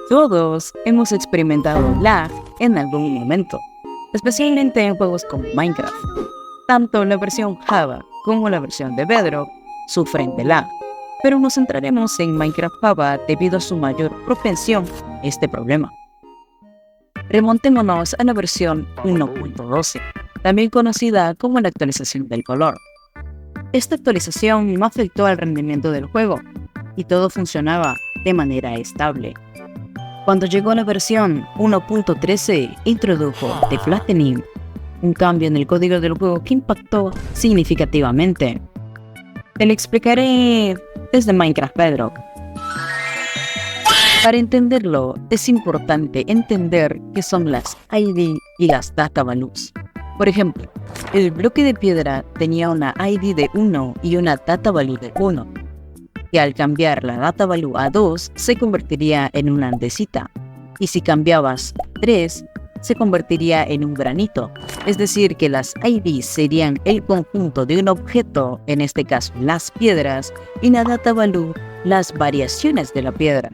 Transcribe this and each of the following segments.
Todos hemos experimentado lag en algún momento, especialmente en juegos como Minecraft. Tanto la versión Java como la versión de Bedrock sufren de lag, pero nos centraremos en Minecraft Java debido a su mayor propensión a este problema. Remontémonos a la versión 1.12, también conocida como la actualización del color. Esta actualización no afectó al rendimiento del juego y todo funcionaba de manera estable. Cuando llegó la versión 1.13, introdujo The Flattening, un cambio en el código del juego que impactó significativamente. Te lo explicaré desde Minecraft Bedrock. Para entenderlo, es importante entender qué son las ID y las data values. Por ejemplo, el bloque de piedra tenía una ID de 1 y una data value de 1, que al cambiar la data value a 2 se convertiría en una andesita, y si cambiabas 3 se convertiría en un granito. Es decir, que las IDs serían el conjunto de un objeto, en este caso las piedras, y la data value las variaciones de la piedra.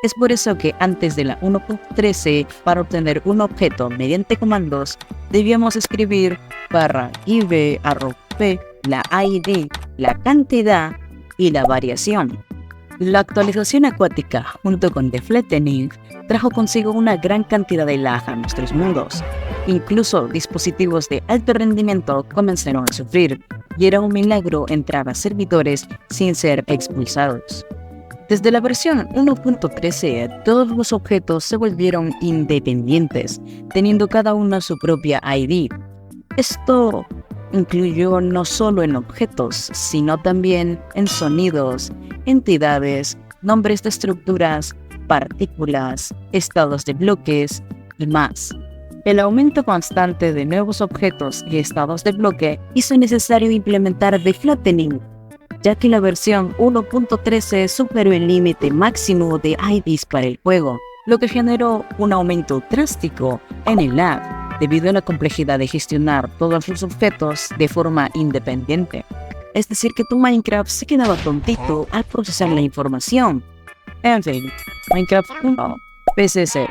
Es por eso que antes de la 1.13, para obtener un objeto mediante comandos, debíamos escribir /give @p, la ID, la cantidad y la variación. La actualización acuática, junto con The Flattening, trajo consigo una gran cantidad de lag a nuestros mundos. Incluso dispositivos de alto rendimiento comenzaron a sufrir, y era un milagro entrar a servidores sin ser expulsados. Desde la versión 1.13, todos los objetos se volvieron independientes, teniendo cada uno su propia ID. Esto incluyó no solo en objetos, sino también en sonidos, entidades, nombres de estructuras, partículas, estados de bloques y más. El aumento constante de nuevos objetos y estados de bloque hizo necesario implementar The Flattening, ya que la versión 1.13 superó el límite máximo de IDs para el juego, lo que generó un aumento drástico en el lag, debido a la complejidad de gestionar todos los objetos de forma independiente. Es decir, que tu Minecraft se quedaba tontito al procesar la información. En fin, Minecraft 1, PC0.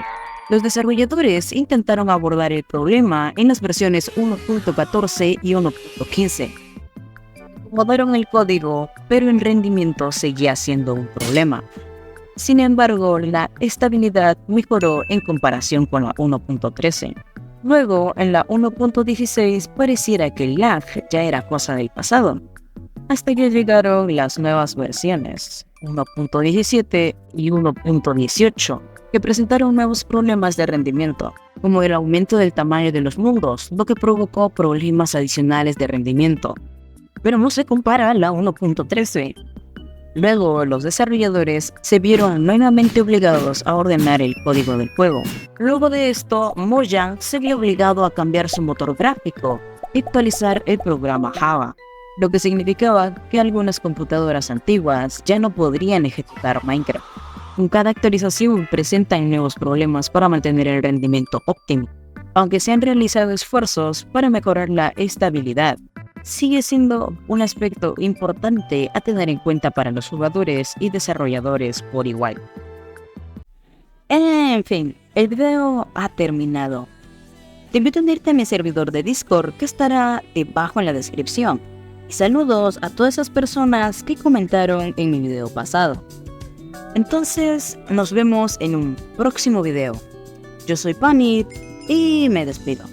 Los desarrolladores intentaron abordar el problema en las versiones 1.14 y 1.15. Acomodaron el código, pero el rendimiento seguía siendo un problema. Sin embargo, la estabilidad mejoró en comparación con la 1.13. Luego, en la 1.16 pareciera que el lag ya era cosa del pasado, hasta que llegaron las nuevas versiones 1.17 y 1.18, que presentaron nuevos problemas de rendimiento, como el aumento del tamaño de los mundos, lo que provocó problemas adicionales de rendimiento. Pero no se compara a la 1.13. Luego, los desarrolladores se vieron nuevamente obligados a ordenar el código del juego. Luego de esto, Mojang se vio obligado a cambiar su motor gráfico y actualizar el programa Java, lo que significaba que algunas computadoras antiguas ya no podrían ejecutar Minecraft. Con cada actualización presentan nuevos problemas para mantener el rendimiento óptimo. Aunque se han realizado esfuerzos para mejorar la estabilidad, sigue siendo un aspecto importante a tener en cuenta para los jugadores y desarrolladores por igual. En fin, el video ha terminado. Te invito a unirte a mi servidor de Discord, que estará debajo en la descripción. Y saludos a todas esas personas que comentaron en mi video pasado. Entonces, nos vemos en un próximo video. Yo soy Panit y me despido.